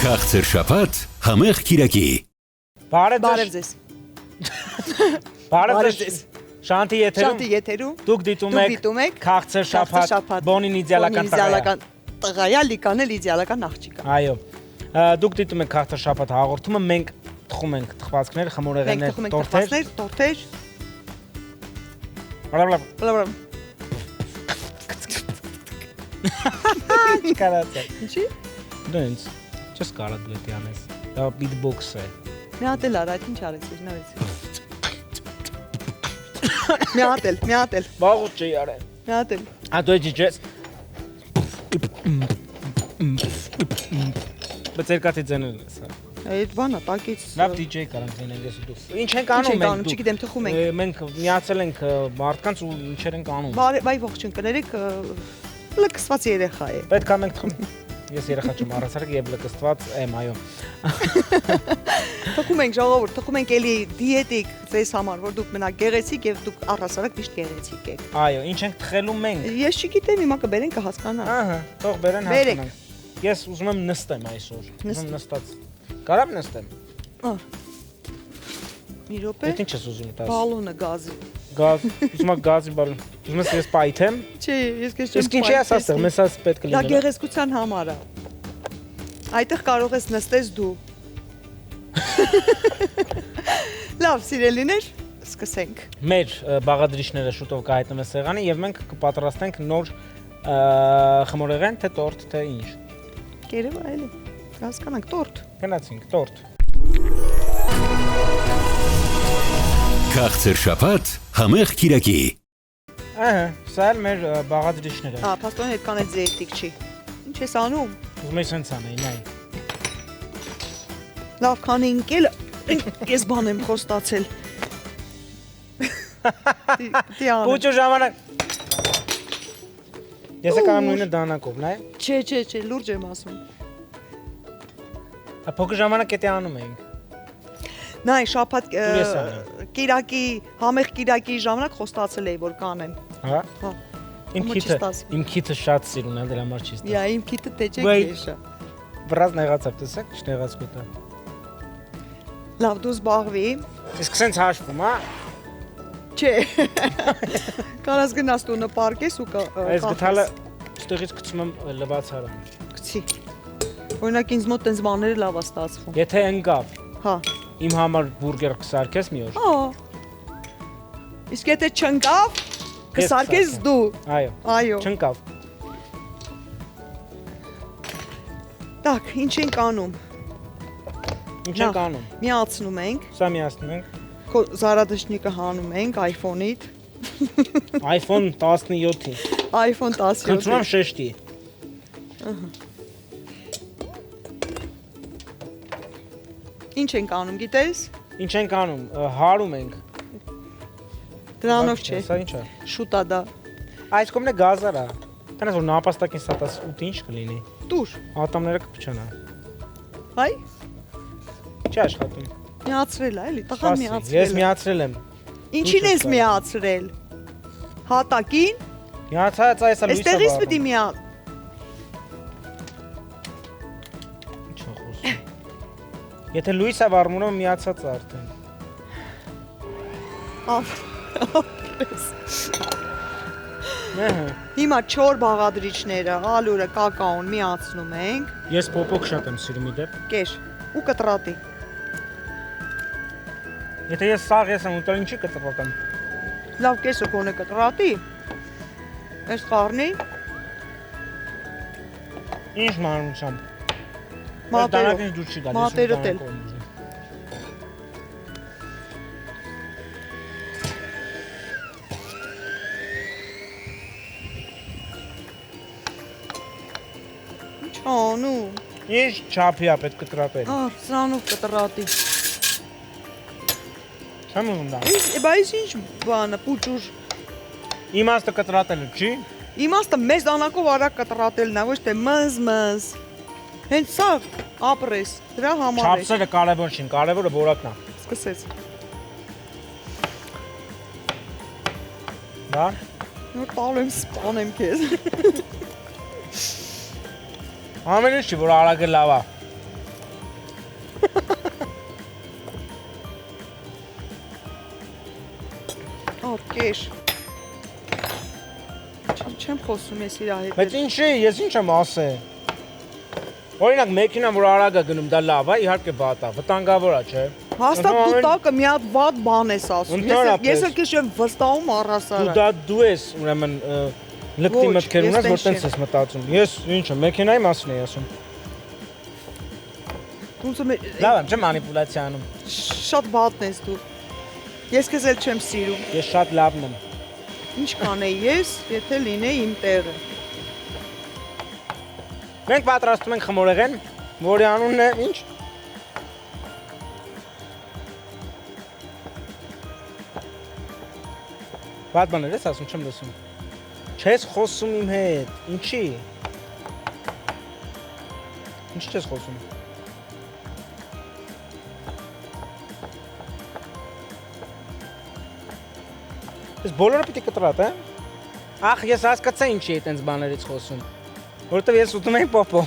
Քաղցր շաբաթ, համեղ կիրակի։ Բարև ձեզ։ Բարև ձեզ։ Շանթի եթերում։ Դուք դիտում եք Քաղցր շաբաթ, Բոնին իդեալական տղայա, լիկանել իդեալական աղջիկա։ Այո։ Դուք դիտում եք Քաղցր շաբաթ հաղորդումը, մենք թխում ենք թխվածքներ, խմորեղեններ, տորթեր։ Բլա։ Չկարացա։ Ինչի՞։ Դենց։ Չես կարա դու դա անես։ Դա beatbox է։ Մի հատ էլ արա, ինչ արեցիր, նորից։ Մի հատ էլ։ Բաղուց չի արել։ Մի հատ էլ։ Դու DJ-ս։ Բայց երկաթի ձեներն ես, հա։ Այդ բանա տակից։ Լավ DJ կարանք ձենենք ես ու դու։ Ինչ ենք անում մենք դու։ Չգիտեմ, թխում ենք։ Մենք միացել ենք մարդկանց ու ինչեր ենք անում։ Բայ ողջույն կներեք, լքսված երեխա է։ Պետք է մենք թխում։ Ես երեխա չեմ առասարակ եւ լքստված եմ, այո։ Թխում ենք ժողովուրդ, թխում ենք էլի դիետիկ ձեզ համար, որ դուք մենակ գեղեցիկ եւ դուք առասարակ միշտ գեղեցիկ եք։ Այո, ինչ ենք թխելու մենք։ Ես չգիտեմ, հիմա կբերեն կհասկանա։ Ահա, թող բերեն հասկանանք։ Ես ուզում եմ նստեմ այսօր։ Ուզում նստած։ Կարամ նստեմ։ Մի րոպե։ Դու ինչ ես ուզում տաս։ Բալոնը գազի։ Գազ, ուզում եք գազի բալոն։ Ուզում ես ես պայթեմ։ Չէ, ես քեզ չեմ։ Իսկ ինչ ես ասել, մեզ ասած պետք է լինի։ Դա գեղեցկության համար է։ Այդտեղ կարող ես նստես դու։ Լավ, սիրելիներ, սկսենք։ Մեր բաղադրիչները շուտով կհայտնվեն սեղանի եւ մենք կպատրաստենք նոր խմորեղեն, թե տորտ, թե ինչ։ Գերեվա էլի։ Հասկանանք, տորտ։ Գնացինք, տորտ։ Քաղցր շաբաթ, համեղ կիրակի։ Ահա, սա էլ մեր բաղադրիչները։ Փաստորեն այդքան էլ դիետիկ չի։ Ինչ ես անում։ Ուզում ես sense անեի, նայ։ Լավ, քանի ընկել, ես բան եմ խոստացել։ Փոքր ժամանակ։ Ես եկամ նույնը դանակով, նայ։ Չէ, լուրջ եմ ասում։ Փոքր ժամանակ էտի անում էինք։ Նայ, շաբաթ կիրակի, համեղ կիրակի ժամանակ խոստացել էի, որ կանեմ։ Հա։ Հա։ Իմ քիթը շատ սիրուն է, դրա համար չի ստա։ Իա, իմ քիթը տեջեք եշա։ Բրազ նեղացավ, տեսեք, չնեղաց գոտա։ Լավ, դու զբաղվի։ Իսկ սենց հաշվում, հա։ Չէ։ Կարաս գնաս տունը պարկես ու Այս գթալը ստեղից գցում եմ լվացարան։ Գցի։ Օրինակ ինձ մոտ տենց բաները լավ է ստացվում։ Եթե ընկավ։ Հա։ Իմ համար բուրգեր կսարքես մի օր։ Հա։ Իսկ եթե չընկավ, կսարքես դու։ Այո։ Չընկավ։ Так, ինչ ենք անում։ Ինչ ենք անում։ Միացնում ենք։ Սա միացնում ենք։ Քո զարադաշնիկը հանում ենք iPhone-ից։ iPhone 17-ի։ iPhone 17-ի։ Խնդրում եմ շեշտի։ Ահա։ Ինչ ենք անում, գիտես։ Ինչ ենք անում, հարում ենք։ Դրանով չէ։ Սա ինչ է։ Շուտ է դա։ Այս կողմն է գազարա։ Տենես որ նապաստակին սատած ուտ ինչ կլինի։ Տուր։ Ատամները կփչանա։ Հայ։ Չի աշխատում։ Միացրել է, էլի, տղան միացրել։ Ես միացրել եմ։ Ինչին ես միացրել։ Հատակին։ Միացած այս է լույսը։ Այստեղից պիտի միա։ Ինչ է խոսում։ Եթե լույսը վառվում է միացած արդեն։ Հիմա 4 բաղադրիչները, ալուրը, կակաոն միացնում ենք։ Ես պոպոկ շատ եմ սիրում իդեպ։ Կեր ու կտրատի։ Եթե ես սաղ եմ ուտել ինչի կտրատեմ։ Լավ կեսը կոնը կտրատի։ Այս խառնի։ Ինչ մանրությամբ։ Մատերով։ Դուր չի գալիս։ Մատերով էլ։ Անու։ Ինչ չափի է պետք կտրատել։ Սրանով կտրատի։ Չեմ ուզում դա։ Բայց ինչ բանը, պուճուր։ Իմաստը կտրատելը չի։ Իմաստը մեծ դանակով արագ կտրատելն է, ոչ թե մզ։ Հենց սա ապրես, դրա համար է։ Չափսերը կարևոր չին, կարևորը որակն է։ Սկսեց։ Դա։ Նոր տալու եմ սպանեմ քեզ։ Ամեն ինչ չի, որ արագը լավ է։ կեր։ Չեմ խոսում ես իր հետ։ Բայց ինչի, ես ինչ եմ ասել։ Օրինակ մեքենան որ արագ է գնում, դա լավ է, իհարկե վատ է, վտանգավոր է, չէ։ Հաստատ դու տակը մի հատ վատ բան ես ասում։ Ես էլ քիչ եմ վստահում առհասարակ։ Դու ես ուրեմն լկտի մտքեր ունես, որ տենց ես մտածում։ Ես ինչը, մեքենայի մասին եմ ասում։ Լավ եմ, չեմ մանիպուլյացիա անում։ Շատ վատն ես դու։ Ես քեզ էլ չեմ սիրում։ Ես շատ լավն եմ։ Ինչ կանեի ես, եթե լինեի իմ տեղը։ Մենք պատրաստում ենք խմորեղեն, որի անունն է ինչ։ Վատ բաներ ես ասում, չեմ լսում։ Չես խոսում իմ հետ, ինչի։ Ինչ չես խոսում։ Ես բոլորը պիտի կտրատ, է։ Ախ, ես հասկացա ինչի է տենց բաներից խոսում։ Որտեվ ես ուտում եմ պոպո։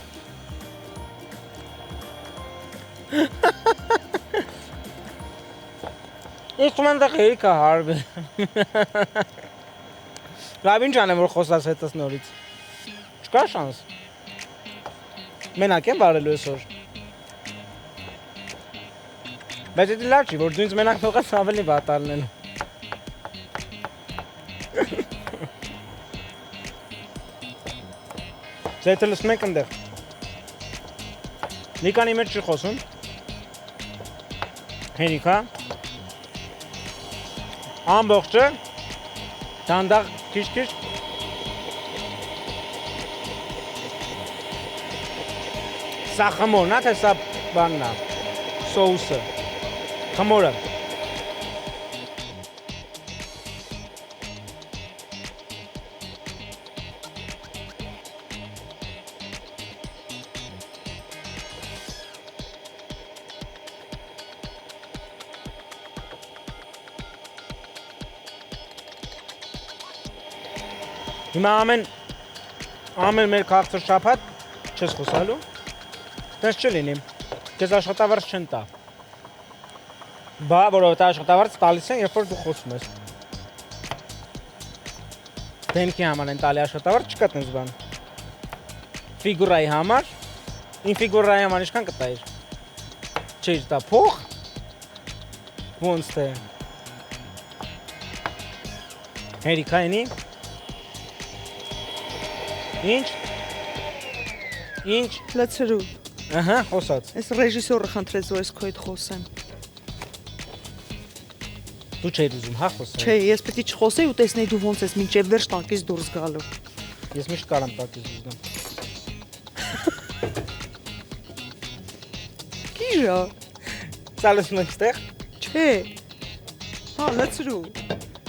Ես թումանդակ հերիքա հարվել։ Լավ ինչ անեմ, որ խոսած հետս նորից։ Չկա շանս։ Մենակ եմ բարելու այսօր։ Բայց էդի լավ չի, որ դու ինձ մենակ թողած ավելի վատ ալնելու։ Ձեթը լսում եք ընդեղ։ Լիկանի մեջ չի խոսում։ Հերիքա։ Ամբողջը դանդաղ քիչ-քիչ Սա խմորն է, թե սա բանն է, սոուսը, խմորը։ Հիմա ամեն մեր քաղցր շաբաթ չես խոսալու, տենց չլինի, քեզ աշխատավարձ չեն տա, բա որովհետև աշխատավարձ տալիս են, երբ որ դու խոսում ես, դեմքի համար են տալի աշխատավարձ, չկա տենց բան, ֆիգուրայի համար, իմ ֆիգուրայի համար ինչքան կտայիր, չէիր տա փող, ոնց թե, հերիքա ենի, Ինչ։ Լցրու։ Ահա, խոսած։ Այս ռեժիսորը խնդրեց, որ ես քո հետ խոսեմ։ Դու չէիր ուզում, հա խոսել։ Չէ, ես պետք է չխոսեի ու տեսնեի դու ոնց ես մինչև վերջ տակից դուրս գալու։ Ես միշտ կարամ տակից ուզում։ Կիժա։ Սա լսում եք ստեղ։ Չէ։ Հա, լցրու։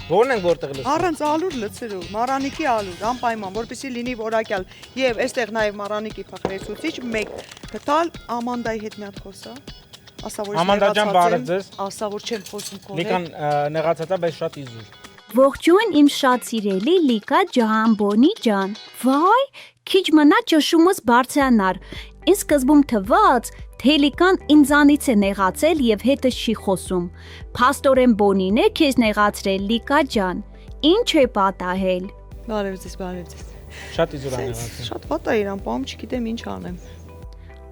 Որն ենք որտեղ լսում։ Առանց ալուր լցրու, Մարանիկի ալուր, անպայման, որպեսզի լինի որակյալ։ Եվ այստեղ նաև Մարանիկի փախրեցուցիչ 1 գտալ Ամանդայի հետ մի հատ խոսա։ Ասա որ Ամանդա ջան, բարև ձեզ։ Ասա որ չեմ խոսում քո հետ։ Լիկան նեղացած է, բայց շատ իզուր։ Ողջույն իմ շատ սիրելի Լիկա ջան, Բոնի ջան։ Վայ, քիչ մնա ճշումս բարձրանար։ Ինձ սկզբում թվաց, թե Լիկան ինձանից է նեղացել եւ հետը չի խոսում։ Փաստորեն Բոնին է քեզ նեղացրել, Լիկա ջան։ Ինչ է պատահել։ Բարև ձեզ։ Շատ իզուր է նեղացել։ Շատ վատ է իրան, պամ չգիտեմ ինչ անեմ։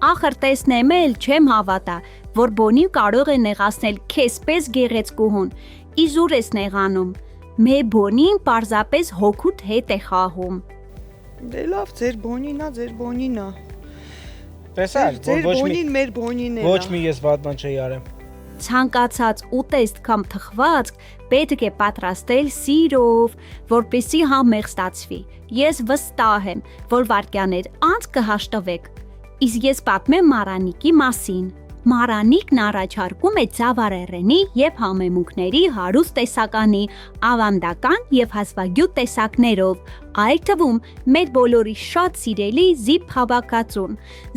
Ախր տեսնեմ էլ, չեմ հավատա, որ Բոնին կարող է նեղացնել քեզ պես գեղեցկուհուն։ Իզուր ես նեղանում։ Մե Բոնին պարզապես հոգուտ հետ է խաղում։ Դե լավ, ձեր Բոնին է։ Տեսա՞ր, որ ոչ մեր Բոնին է։ Ոչ մի ես վատ բան չի արել։ Ցանկացած ուտեստ կամ թխվածք պետք է պատրաստել սիրով, որպեսզի համեղ ստացվի։ Ես վստահ եմ, որ վայրկյաներ անց կհաշտվեք։ Իսկ ես պատմեմ Մարանիկի մասին։ Մարանիկն առաջարկում է ծավալերենի եւ համեմունքների հարուստ տեսականի, ավանդական եւ հազվագյուտ տեսակներով, այդ թվում մեր բոլորի շատ սիրելի զիպ հավաքածուն։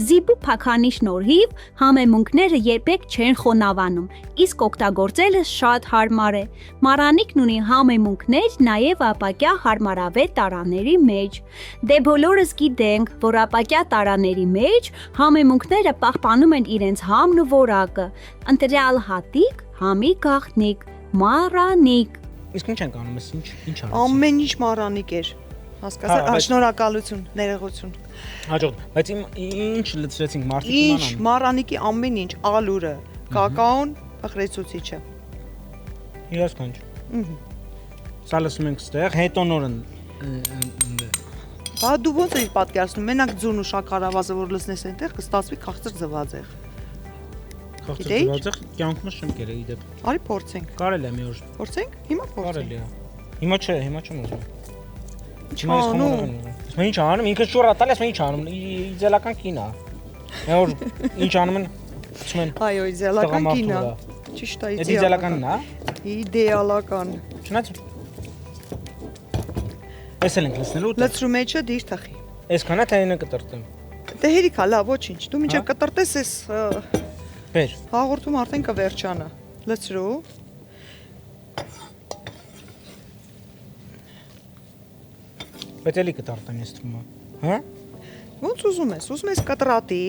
Զիպու փականի շնորհիվ համեմունքները երբեք չեն խոնավանում, իսկ օգտագործելը շատ հարմար է։ Մարանիկն ունի համեմունքներ նաեւ ապակյա հարմարավետ տարաների մեջ։ Դե բոլորս գիտենք, որ ապակյա տարաների մեջ համեմունքները պահպանում են իրենց համն ու որակը, ընտրյալ հատիկ, համի գաղտնիք, Մարանիկ։ Իսկ ինչ ենք անում, ինչ արեցինք։ Ամեն ինչ մառանիկ էր։ Հասկացա, շնորհակալություն, ներողություն։ Հաջող, բայց ինչ լցրեցինք մարդիկ Ինչ իմանան։ մառանիկի ամեն ինչ, ալուրը, կակաոն, ըխրեցուցիչը։ Իրասկանջ։ Սա լսում ենք ստեղ, հետո նոր Բա դու ո՞նց ես պատկերացնում, մենակ ձուն ու շաքարավազը որ լցնես այնտեղ կստացվի քաղցր ձվածեղ։ Քաղցր ձվածեղ կյանքումս չեմ կերել իդեպ։ Արի փորձենք։ Կարելի է մի օր։ Փորձենք։ Հիմա փորձենք։ Կարելի է։ Հիմա չեմ ուզում։ Անում։ Ես ինչ անում, ինքը շուռա տալիս, ինչ անում, իդեալական կին է։ Որ ինչ անում են, ասում են։ Այո, իդեալական կին է։ Ճիշտ է, իդեալականն է։ Իդեալական։ Չնայած Էս էլ ենք լցնելու։ Լցրու մեջը դիր թխի։ Այսքան է թե այնը կտրտեմ։ Դե հերիքա, լավ, ոչինչ։ Դու մինչև կտրտես ես Բեր։ հաղորդում արդեն կվերջանա։ Լցրու։ Բայց էլի կտրտեմ ես թվում է։ Հա։ Ոնց ուզում ես կտրատի,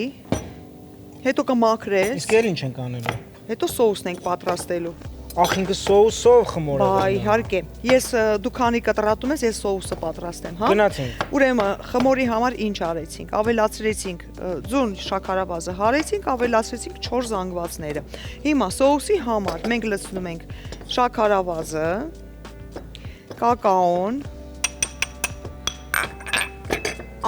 հետո կմաքրես, Իսկ էլ ինչ ենք անելու։ հետո սոուսն ենք պատրաստելու։ Ախ ինքը սոուսով խմորը։ Բա իհարկե։ Ես դու քանի կտրատում ես, ես սոուսը պատրաստեմ, հա։ Գնացինք։ Ուրեմն խմորի համար ինչ արեցինք։ Ավելացրեցինք ձուն շաքարավազը, հարեցինք, ավելացրեցինք 4 զանգվածները։ Հիմա սոուսի համար մենք լցնում ենք շաքարավազը, կակաոն,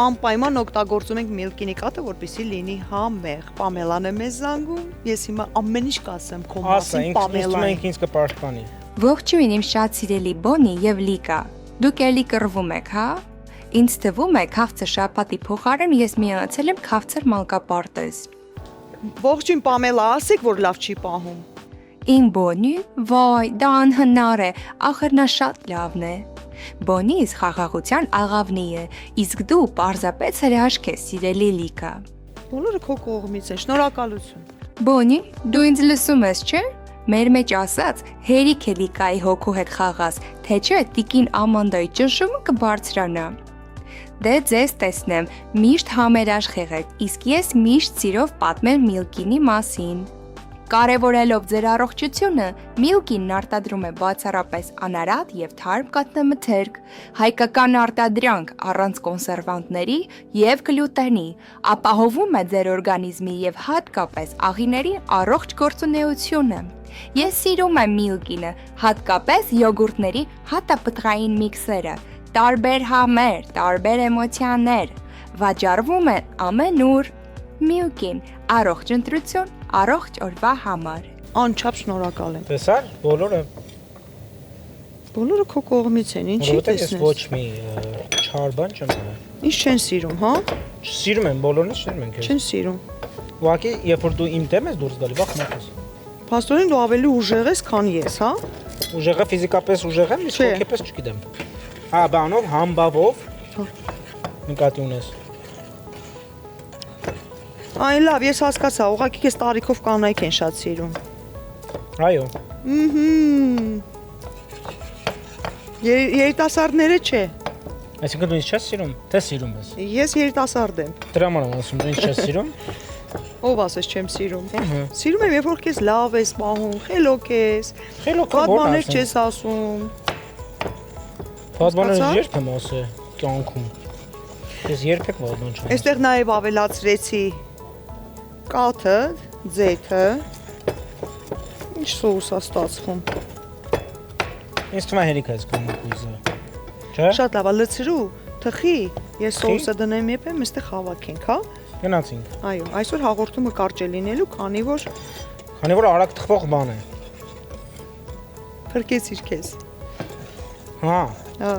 անպայման օգտագործում ենք միլկինի կաթը, որպեսզի լինի համեղ։ Պամելան է մեզ զանգում։ Ես հիմա ամեն ինչ կասեմ քո մասին Պամելան։ Ինձ կպարտանի։ Ողջույն իմ շատ սիրելի Բոնի եւ Լիկա։ Դուք էլի կռվում եք, հա? Ինձ թվում է քաղցր շապատի փոխարեն ես միացել եմ քաղցր մանկապարտեզ։ Ողջույն Պամելա, ասեք, որ լավ չի պահում։ Իմ Բոնի, վայ, դա անհնար է, ախր նա շատ լավն է։ Բոնիս խաղաղության աղավնի է, իսկ դու պարզապես հրաշք ես, սիրելի Լիկա։ Բոլորը քո կողմից են, շնորհակալություն։ Բոնի, դու ինձ լսում ես, չէ՞։ Մեր մեջ ասած, հերիք է Լիկայի հոգու հետ խաղաս, թե չէ տիկին Ամանդայի ճնշումը կբարձրանա։ Դե ձեզ տեսնեմ, միշտ համերաշխ եղեք, իսկ ես միշտ սիրով պատմել Միլկինի մասին։ Կարևորելով ձեր առողջությունը, Միլկինն արտադրում է բացառապես անարատ եւ թարմ կաթնամթերք, հայկական արտադրանք առանց կոնսերվանտների եւ գլյուտենի, ապահովում է ձեր օրգանիզմի եւ հատկապես աղիների առողջ գործունեությունը։ Ես սիրում եմ Միլկինը, հատկապես յոգուրտների հատապտղային միքսերը, տարբեր համեր, տարբեր էմոցիաներ, վաճառվում է ամենուր։ Միլկին, առողջ ընտրություն, առողջ օրվա համար։ Անչափ շնորհակալ եմ։ Տեսար, Բոլորը քո կողմից են, ինչի Որովհետև ես տեսնես։ ոչ մի չար բան չեմ արել։ Ինչ չեն սիրում, հա։ Սիրում եմ, բոլորն սիրում են քեզ։ Չեն սիրում։ Ուղղակի, երբ որ դու իմ դեմ ես դուրս գալի, վախ մտես։ Փաստորեն դու ավելի ուժեղ ես, քան ես, հա։ Ուժեղը ֆիզիկապես ուժեղ եմ, իսկ Չէ։ հոգեպես չգիտեմ։ Հա, բանով, համբավով նկատի ունես։ Այն լավ, ես հասկացա, ուղղակի քեզ տարիքով կանայք են շատ սիրում։ Այո։ Երիտասարդները չէ։ Այսինքն դու ինձ չես սիրում, թե սիրում ես։ Ես երիտասարդ եմ։ Դրա համար եմ ասում, դու ինձ չես սիրում։ Ով ասես չեմ սիրում։ Սիրում եմ, երբ որ քեզ լավ ես պահում, խելոք ես։ Խելոքը Բադ ո՞ր բաներ ասեմ։ չես ասում։ Բադ բաներ Հասկացա՞ր։ երբ եմ ասել կյանքում։ Ես երբեք բադ բան չեմ։ Այստեղ նաև ավելացրեցի կաթը, ձեթը։ Ինչ սոուս է ստացվում։ Ինձ թվում է հերիք է զգանում կույզը։ Չէ՞։ Շատ լավ է, լցրու, թխի։ Ես սոուսը դնեմ եպեմ, այստեղ հավաքենք, հա։ Գնացինք։ Այո, այսօր հաղորդումը կարճ է լինելու, քանի որ արագ թխվող բան է։ փրկեցիր քեզ։ Հա։ Հա։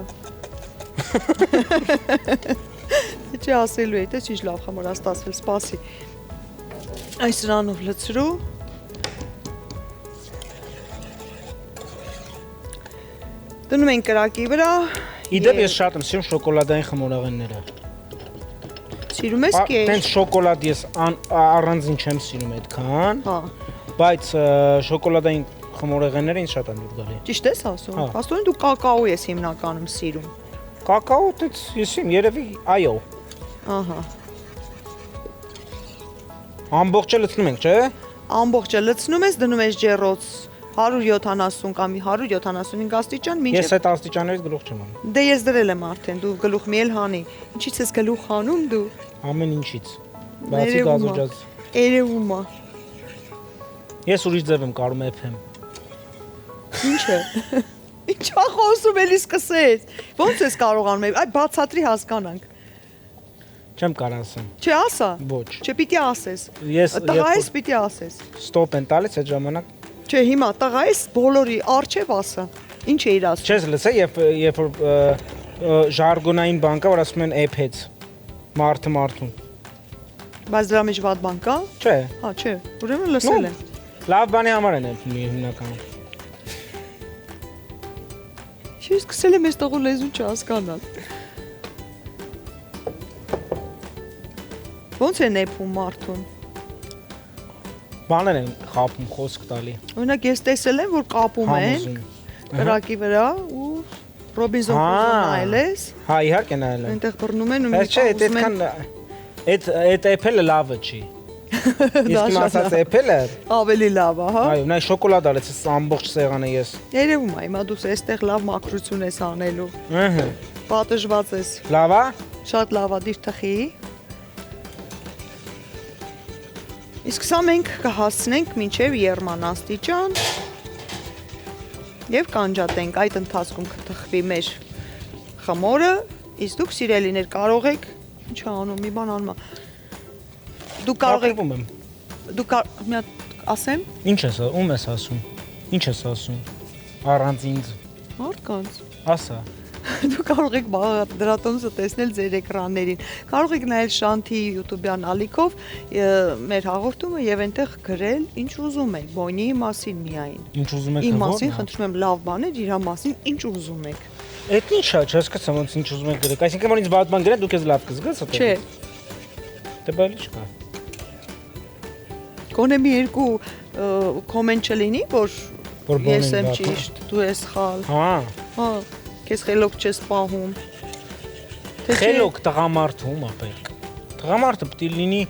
Չէ, ասելու է, դե ինչ լավ խմոր ստացվել, սպասի։ Այս սրանով լցրու։ Դնում ենք կրակի վրա։ Իդեպ ես շատ եմ սիրում շոկոլադային խմորեղենները։ Սիրում ես կեր։ Տենց շոկոլադ ես առանձին չեմ սիրում այդքան, Հա, բայց շոկոլադային խմորեղենները ինձ շատ են դուր գալի։ ճիշտ ես ասում։ Հա։ Աստորեն դու կակաո ես հիմնականում սիրում։ Կակաո տենց ես իմ երևի այո։ Ահա։ Ամբողջը լցնում ենք, չէ՞։ Ամբողջը լցնում ես, դնում ես ջեռոց 170 կամ 175 աստիճան, Ես մինչև այդ աստիճաններից գլուխ չեմ անում։ դե ես դրել եմ արդեն, դու գլուխ մի էլ հանի։ Ինչի՞ց ես գլուխ հանում դու։ Ամեն ինչից։ Բացի Ներևում ա։ գազոջած։ Երևում է։ Ես ուրիշ ձև եմ կարում էփեմ։ Ինչ է։ Ինչա խոսում էլի սկսեց։ Ոնց ես կարողանում։ Այ բացատրի հասկանանք։ Չեմ կարող ասեմ։ Չէ, ասա։ Ոչ։ Չէ, պիտի ասես։ Ես Տղայիս պիտի ասես։ ստոպ են տալիս այդ ժամանակ։ Չէ, հիմա տղայիս բոլորի արչև ասա։ Ինչ է իր ասում։ Չես լսել, երբ որ ժարգոնային բան կա, որ ասում են էփեց։ Մարդուն։ Բայց դրա մեջ վատ բան կա։ Չէ։ Հա, չէ։ Ուրեմն լսել եմ։ Լավ բանի համար են էփում հիմնականում։ Չի սկսել եմ այս տղու լեզուն չհասկանալ։ Ոնց է նեփում մարդուն։ Բաներ են խափում խոսք տալի։ Օրինակ ես տեսել եմ, որ կապում են Համոզում։ կրակի վրա ու Ռոբինզոն Հա։ Կրուզոն նայելես, Հա, իհարկե նայել եմ։ այնտեղ բռնում են ու Բայց չէ, այդքան այդ էփելը լավը չի։ Իսկ իմ ասած էփելը, ավելի լավ է, հա։ այո, նա շոկոլադ արեց ամբողջ սեղանը ես։ Երևում է, հիմա դու այստեղ լավ մաքրություն ես անելու։ Ահա։ Պատժված ես։ Լավ է։ Շատ լավ է դիր թխի։ Իսկ սա մենք կհասցնենք մինչև երմանաստիճան եւ կանջատենք այդ ընթացքում կթխվի մեր խմորը, իսկ դուք սիրելիներ կարող եք ինչ անում, մի բան անում։ Դու կարող եք Ակրվում եմ։ դու մի հատ ասեմ Ինչ ես, ում ես ասում։ Ինչ ես ասում։ Առանց ինձ։ մարդկանց Ասա։ դու կարող եք դրատոնուսը տեսնել ձեր էկրաններին։ Կարող եք նայել Շանթի YouTube-յան ալիքով մեր հաղորդումը եւ այնտեղ գրել ինչ ուզում եք, բոնի մասին միայն։ Ինչ ուզում եք Իմ նվոր։ մասին խնդրում եմ լավ բաներ, իր մասին ինչ ուզում եք։ Այդ ի՞նչ է, չհասկացա ոնց ինչ ուզում եք գրեք։ Այսինքն որ ինձ վատ բան գրեն, դուք ես լավ կզգաս հետո։ Չէ, Դե բալի չկա։ գոնե մի երկու կոմենտ չլինի, որ Որ ես բան եմ են ճիշտ, դու ես սխալ։ Հա, Հա, քեզ խելոք չես պահում։ Թե չէ, խելոք տղամարդ ում ապեք։ Տղամարդը պետք է լինի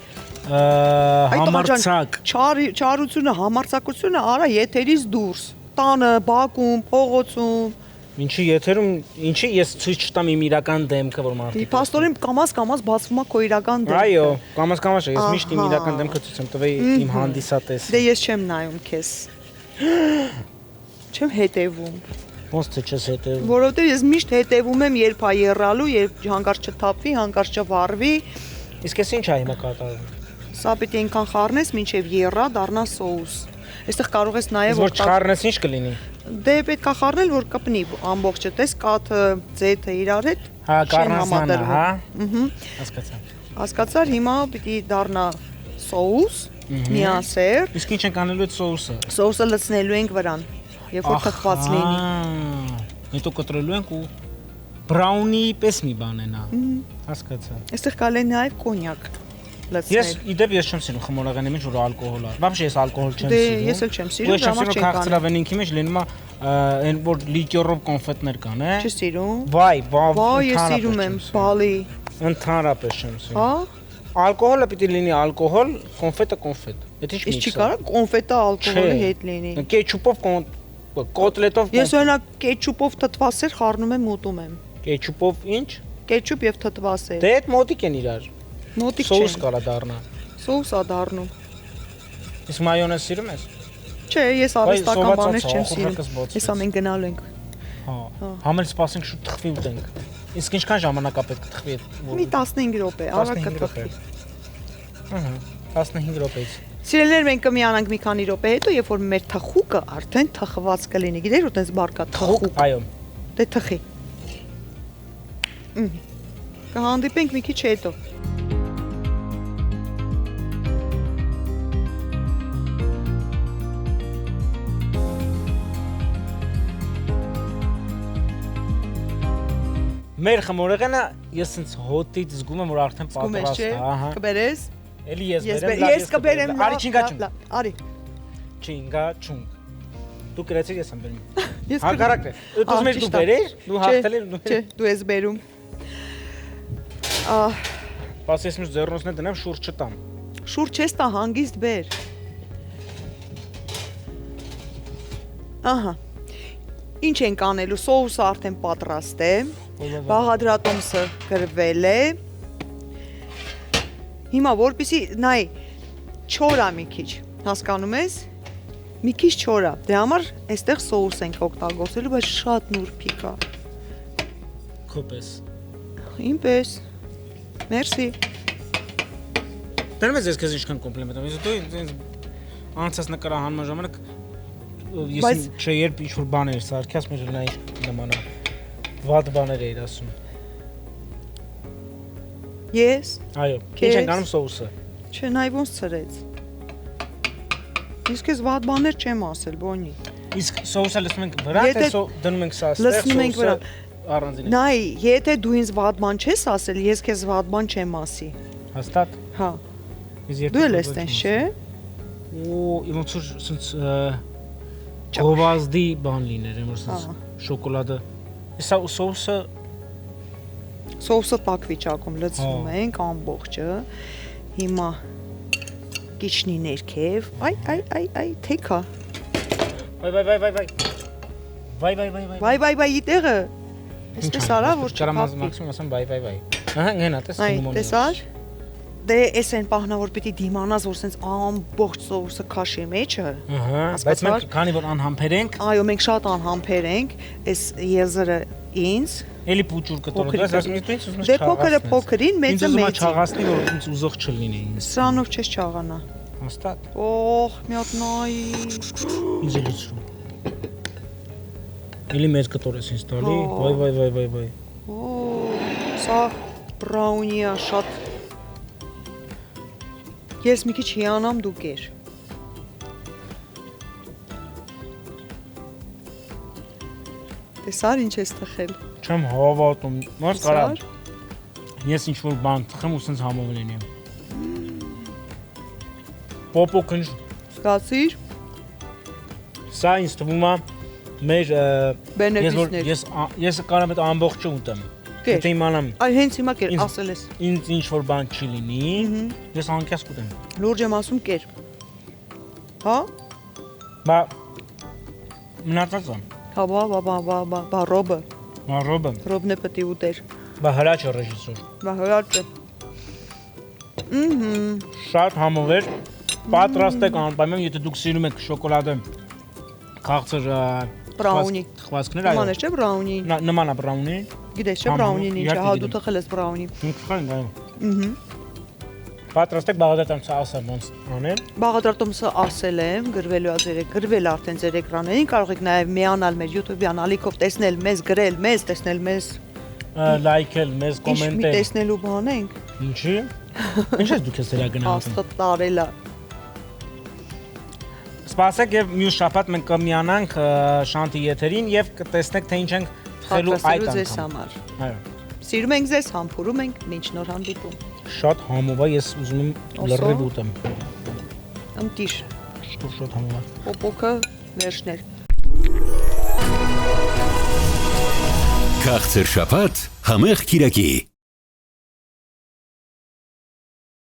համարցակ։ Չարությունը, համարձակությունը արա եթերից դուրս։ Տանը, բակում, փողոցում։ Ինչի եթերում, ինչի ես ցույց չտամ իմ իրական դեմքը, որ մարդիկ։ Պաստորին կամաց բացվում է քո իրական դեմքը։ Այո, կամաց է, ես միշտ իմ Ահա։ իրական դեմքը ցույց եմ տվել իմ հանդիսատես։ Դե ես չեմ նայում քեզ։ Չեմ հետևում։ Ոնց թե չես հետևում։ Որովհետև ես միշտ հետևում եմ, երբ է եռալու, երբ հանկարծ չթափվի, հանկարծ չվառվի։ Իսկ ես ինչ է հիմա կատարվում։ Սա պետք է այնքան խառնես, մինչև եռա դառնա սոուս։ Այստեղ կարող ես նաև Որ չխառնես ինչ կլինի։ Դե պետք է խառնել, որ կպնի ամբողջը, տես կաթը, ձեթը իրար հետ։ Հա, շեն կառնասանը, համադրվում։ հա։ Ահա։ Հասկացա։ Հասկացար, հիմա պիտի դառնա սոուս, միասեր։ Իսկ ինչ ենք անելու այդ սոուսը։ Սոուսը լցնելու ենք վրան, երբ որ թխված լինի։ Հետո կտրելու ենք ու բրաունի պես մի բան է նա։ Հասկացա։ Այստեղ կարելի է նաև կոնյակ Ես լցնել։ իդեպ ես չեմ սիրում խմորեղենի մեջ որ ալկոհոլ է։ Вообще ես ալկոհոլ չեմ Դե սիրում։ ես էլ չեմ սիրում, Ես չեմ դրա սիրում համար չենք քաղցրավենինքի մեջ լինում է այն որ լիկյորով կոնֆետներ կան, է։ Չես սիրում։ Վայ, Վայ, ես սիրում եմ բալի։ Ընդհանրապես չեմ սիրում։ Հա։ Ալկոհոլը պիտի լինի ալկոհոլ, կոնֆետը կոնֆետ։ Դա ինչ Իսկ չի միքս է։ կարող կոնֆետը ալկոհոլի հետ լինի։ Կեչուպով կոտլետով Ես օրինակ կեչուպով թթվասեր խառնում եմ ուտում եմ։ կեչուպով ինչ։ Կեչուպ եւ թթվասեր։ Դե այդ մոտիկ են իրար։ Մոտիկ Սոուս չեն։ կարա դառնա։ Սոուս ա դառնում։ Իսկ մայոնեզ սիրում ես։ Չէ, ես արհեստական բաներ չեմ սովածացա, սիրում։ ախորժակս բացվեց։ Հեսա մենք գնալու ենք։ Հա։ Համել սպասենք շուտ թխվի ուտենք։ Իսկ ինչքան ժամանակ է պետք թխվի այդ։ Մի 15 րոպե, արագ 15 րոպե։ կթխվի։ Ահա, 15 րոպեից։ Սիրելիներ, մենք կմիանանք մի քանի րոպե հետո, երբ որ մեր թխուկը արդեն թխված կլինի։ Գիտեր ու տես բարկա թխուկ։ Այո։ Դե թխի։ Կհանդիպենք մի քիչ հետո։ Մեր խմորեղենը ես ինձ հոտից զգում եմ որ արդեն պատրաստ է, ահա։ Կբերես։ Էլի ես Ես բերեմ, ես կբերեմ։ Արի չինգա չունգ։ Արի։ Չինգա չունգ։ Դու գրեցիր ես եմ բերում։ Ես Հակառակն է։ Դու ուզում ես դու բերես, դու հաղթել ես դու։ Չէ, դու ես բերում։ Ահ, Պաս ես միշտ ձեռնոցն դնեմ շուրջ չտամ։ շուրջ ես տա հանգիստ բեր։ Ահա։ Ինչ ենք անելու, սոուսը արդեն պատրաստ է, բաղադրատոմսը գրվել է, հիմա որպեսի, նայ, չորա մի քիչ, հասկանում ես, մի քիչ չորա, դե համար այստեղ սոուս ենք օգտագործելու, բայց շատ նուրբի կա, Քոպես։ ինպես, մերսի, Դերում ես քեզ ինչքան կոմպլիմենտ եմ, դու ինձ անցած նկարահանման ժամանակ ես չէ երբ ինչ-որ բաներ սարքես մեր նայ նմանա վատ բաներ էիր ասում։ ես, Այո, ինչ ենք անում սոուսը։ չէ, նայ ոնց ծրեց, իսկ ես վատ բաներ չեմ ասել, բոնի, Իսկ սոուսը լցնում ենք վրա, թե դնում ենք սա այստեղ լցնում ենք վրա, առանձին։ նայ, եթե դու ինձ վատ բան չես ասել, ես քեզ վատ բան չեմ ասի, Հաստատ։ հա, Ես դու էլ ես տենց, չէ, Ու ոնց որ սենց գովազդի բան լիներ, որ սենց շոկոլադը։ Սա սոուսը սոուսը տաք վիճակում լցնում ենք ամբողջը, հիմա կիչնի ներքև, այ, թեքա, վայ, իտեղը, այսպես արա, որ չպապի, մաքսիմում ասեմ բայ։ Ահա, գնա, տես գումոնի։ տեսար, դե ես են պահնա, որ պիտի դիմանաս, որ սենց ամբողջ սոուսը քաշի մեջը, Ահա, բայց մենք քանի որ անհամբեր ենք, այո, մենք շատ անհամբեր ենք, այս եզրը ինձ, էլի պուճուր կտորոք, ասում դե փոքրը փոքրին, մեծը մեծը մեծին, չաղացնի, որ ինձ ուզող չլինի ինձ։ սրանով չես չաղանա, Հաստատ։ օխ, մի հատ նայի, Ինձ է լուծում։ Էլի մեծ կտոր ես ինձ տալի, վայ։ սա բրաունիա շատ, ես մի քիչ հիանամ դու կեր, տեսար ինչ ես թխել, Չեմ հավատում, մարդ կարամ։ Ես ինչ-որ բան թխեմ ու սենց համով լինեմ։ Պոպոք ինչ, զգացիր, սա ինձ թվում է մեր բենեֆիսներ, ես կարամ այդ ամբողջը ուտեմ։ կեր, Եթե իմանամ այ հենց հիմա կեր, ասել ես, ինձ ինչ-որ բան չի լինի, ես անկյաս կուտեմ։ լուրջ եմ ասում կեր, հա, Բա մնացածը, բա ռոբը, ռոբն է պտի ուտեր, բա հրաչը ռեժիսոր։ բա հրաչը, Շատ համով էր, պատրաստ եք անպայման, եթե դուք սիրում եք շոկոլադը քաղցր բրաունի, խվածքներ, այո։ նման է չէ բրաունի, Նման է բրաունի։ գիտես չէ բրաունին ինչ է, հա դու թխել ես բրաունի, Ինքնին այո։ Պատրաստ եք բաղադրատոմսը ասեմ ոնց անել։ բաղադրատոմսը ասել եմ, գրվել արդեն ձեր էկրաններին, կարող եք նաև միանալ մեր YouTube-յան ալիքով տեսնել մեզ, գրել մեզ, տեսնել մեզ, Լայքել, մեզ ինչ մի կոմենտել։ տեսնելու բան ենք, Ինչի։ Ինչ ես դուք ես դրա գնահատում։ աստղ տարելա, Սպասեք եւ մյուս շաբաթ մենք կմիանանք Շանթի եթերին եւ կտեսնեք թե ինչ ենք թխելու այդ պատրաստելու ձեզ անգամ։ համար, Այո։ սիրում ենք ձեզ, համբուրում ենք, մինչ նոր հանդիպում, Շատ համով է, ես ուզում եմ լրիվ ուտեմ։ ընտիր, Շատ համով է։ պոպոքը վերջներ, Քաղցր շաբաթ, համեղ կիրակի։